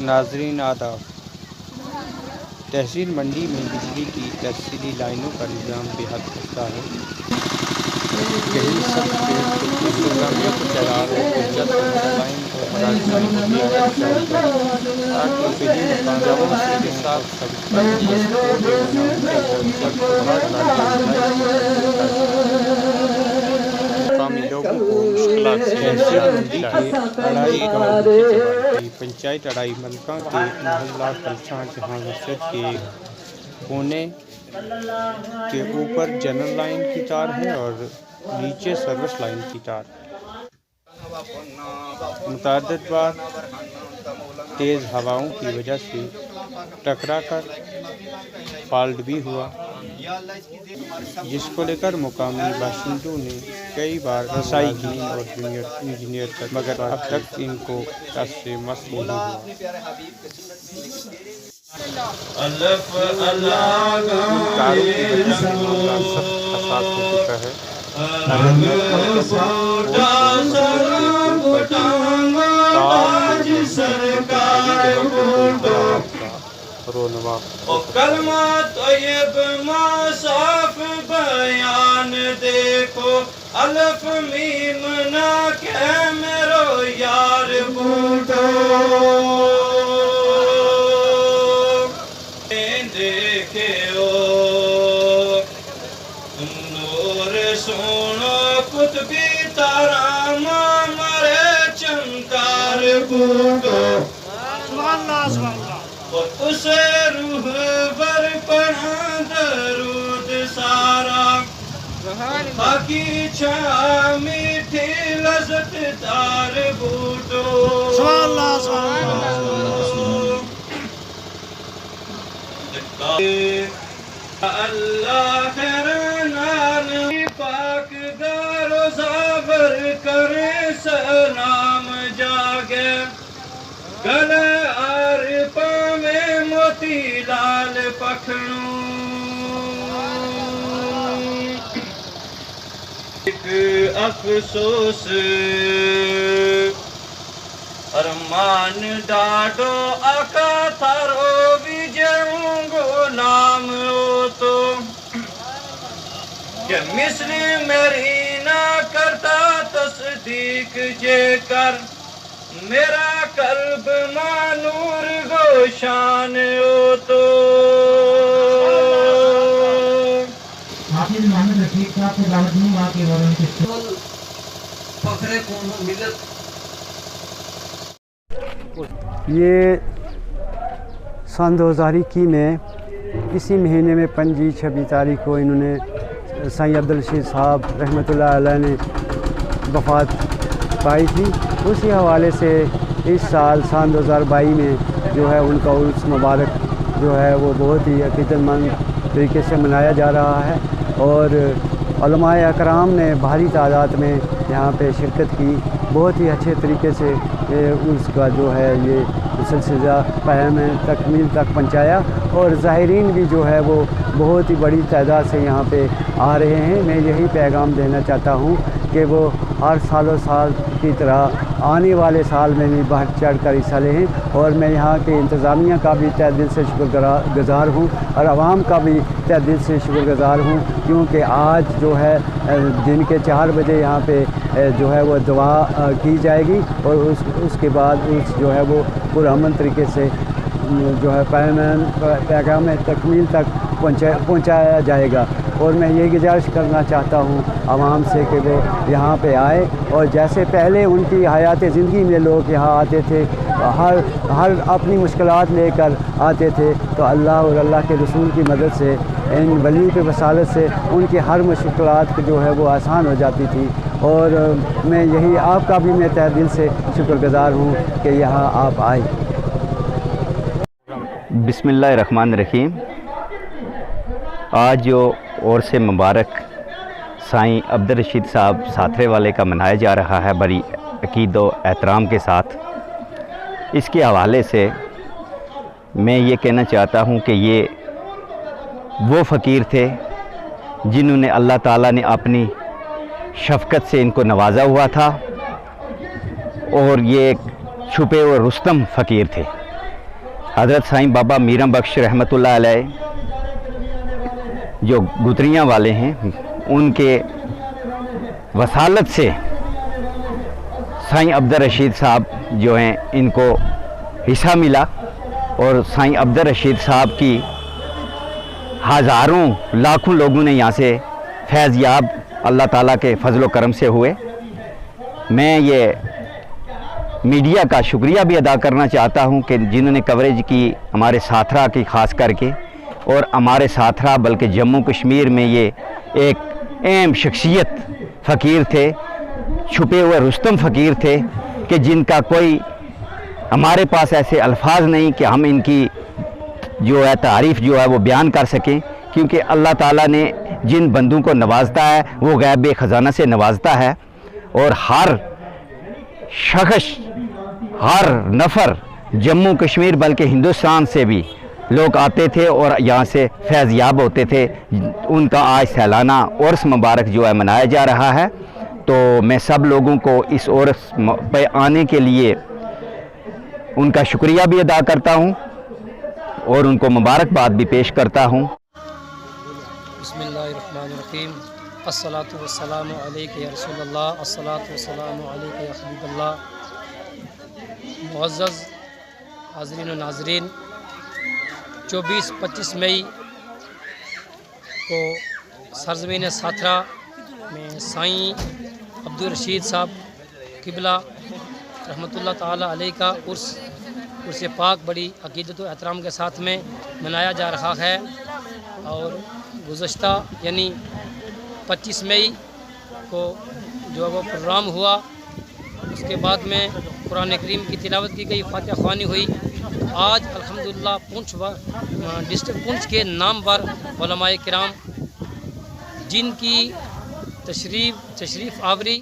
ناظرین آداب، تحصیل منڈی میں بجلی کی تفصیلی لائنوں کا نظام بے حد خستہ ہے۔ کہیں سب کے انتظامیہ کو چراغ لائن اور مراکز لائن کو دیا جائے تاکہ بجلی مقامات کے ساتھ مقامی لوگوں کو مشکلات سے پنچایت اڑائی ملکہ کے محلہ کلچاں جہاں مسجد کے کونے کے اوپر جنرل لائن کی تار ہے اور نیچے سروس لائن کی تار۔ متعدد بار تیز ہواؤں کی وجہ سے ٹکرا کر فالٹ بھی ہوا، جس کو لے کر مقامی باشندوں نے کئی بار رسائی کی اور انجینئر تک، مگر اب تک ان کو اس سے مس نہیں ہوا۔ تاروں کی وجہ سے معاملہ سخت حساس ہو چکا ہے۔ کلمہ طیب ما صاف بیان دیکھو، الف میم نہ کہ میرو یار بوٹو، دیکھے نور سونا قطبی تارا مرے چمکار بوٹو، اور اسے روح بر پڑھا درود سارا، خاکی چھا میٹھی لذت دار بوٹو۔ اللہ خیرنان پاک دارو زابر کرے سلام جاگے، گلے عارفہ میں موتی لال پکھنوں، ایک افسوس ارمان ڈاڈو آقا تھارو بھی جاؤں گو نام ہو تو، کہ مثل میری نہ کرتا تصدیق جے کر، میرا قلب مانور گوشان ہو تو۔ حافظ محمد رفیق صاحب کو دعوت دوں گا کہ وہ ان کے فخر قوم ملت۔ یہ سن 2021 میں اسی مہینے میں 25 تاریخ کو انہوں نے سائیں عبدالرشید صاحب رحمۃ اللہ علیہ نے وفات پائی تھی۔ اسی حوالے سے اس سال سن 2022 میں جو ہے ان کا عرس مبارک جو ہے وہ بہت ہی عقیدت مند طریقے سے منایا جا رہا ہے، اور علماء اکرام نے بھاری تعداد میں یہاں پہ شرکت کی، بہت ہی اچھے طریقے سے عرس کا جو ہے یہ سلسلہ پہم تکمیل تک پہنچایا، اور زائرین بھی جو ہے وہ بہت ہی بڑی تعداد سے یہاں پہ آ رہے ہیں۔ میں یہی پیغام دینا چاہتا ہوں کہ وہ ہر سال و سال کی طرح آنے والے سال میں بھی بڑھ چڑھ کر حصہ لیں، اور میں یہاں کے انتظامیہ کا بھی تہ دل سے شکر گزار ہوں، اور عوام کا بھی تہ دل سے شکر گزار ہوں، کیونکہ آج جو ہے دن کے 4 بجے یہاں پہ جو ہے وہ دعا کی جائے گی، اور اس کے بعد جو ہے وہ پرامن طریقے سے جو ہے پیغام تکمیل تک پہنچایا جائے گا۔ اور میں یہ گزارش کرنا چاہتا ہوں عوام سے کہ وہ یہاں پہ آئے، اور جیسے پہلے ان کی حیات زندگی میں لوگ یہاں آتے تھے، ہر اپنی مشکلات لے کر آتے تھے، تو اللہ اور اللہ کے رسول کی مدد سے، ان ولیوں کے وسالت سے ان کی ہر مشکلات جو ہے وہ آسان ہو جاتی تھی۔ اور میں یہی آپ کا بھی میں تہ دل سے شکر گزار ہوں کہ یہاں آپ آئے۔ بسم اللہ الرحمن الرحیم۔ آج جو عرس مبارک سائیں عبدالرشید صاحب ساتھرے والے کا منایا جا رہا ہے بڑی عقید و احترام کے ساتھ، اس کے حوالے سے میں یہ کہنا چاہتا ہوں کہ یہ وہ فقیر تھے جنہوں نے اللہ تعالیٰ نے اپنی شفقت سے ان کو نوازا ہوا تھا، اور یہ ایک چھپے ہوئے رستم فقیر تھے۔ حضرت سائیں بابا میرم بخش رحمتullah علیہ جو گتریاں والے ہیں، ان کے وصالت سے سائیں عبدالرشید صاحب جو ہیں ان کو حصہ ملا، اور سائیں عبدالرشید صاحب کی ہزاروں لاکھوں لوگوں نے یہاں سے فیض یاب اللہ تعالیٰ کے فضل و کرم سے ہوئے۔ میں یہ میڈیا کا شکریہ بھی ادا کرنا چاہتا ہوں کہ جنہوں نے کوریج کی ہمارے ساتھرا کی، خاص کر کے، اور ہمارے ساتھرا بلکہ جموں کشمیر میں یہ ایک اہم شخصیت فقیر تھے، چھپے ہوئے رستم فقیر تھے کہ جن کا کوئی ہمارے پاس ایسے الفاظ نہیں کہ ہم ان کی جو ہے تعریف جو ہے وہ بیان کر سکیں، کیونکہ اللہ تعالیٰ نے جن بندوں کو نوازتا ہے وہ غیب خزانہ سے نوازتا ہے، اور ہر شخص، ہر نفر جموں کشمیر بلکہ ہندوستان سے بھی لوگ آتے تھے اور یہاں سے فیض یاب ہوتے تھے۔ ان کا آج سالانہ عرس مبارک جو ہے منایا جا رہا ہے، تو میں سب لوگوں کو اس عرس پہ آنے کے لیے ان کا شکریہ بھی ادا کرتا ہوں اور ان کو مبارکباد بھی پیش کرتا ہوں۔ بسم اللہ الرحمن الرحیم، الصلاۃ والسلام علیک یا رسول اللہ، الصلاۃ والسلام علیک یا حبیب اللہ۔ معزز حاضرین و ناظرین، 24-25 مئی کو سرزمین ساتھرا میں سائیں عبدالرشید صاحب قبلہ رحمۃ اللہ تعالی علیہ کا عرس پاک بڑی عقیدت و احترام کے ساتھ میں منایا جا رہا ہے، اور گزشتہ یعنی 25 مئی کو جو وہ پروگرام ہوا، اس کے بعد میں قرآن کریم کی تلاوت کی گئی، فاتحہ خوانی ہوئی۔ آج الحمدللہ ڈسٹرکٹ پونچھ کے نام پر علماء کرام جن کی تشریف آوری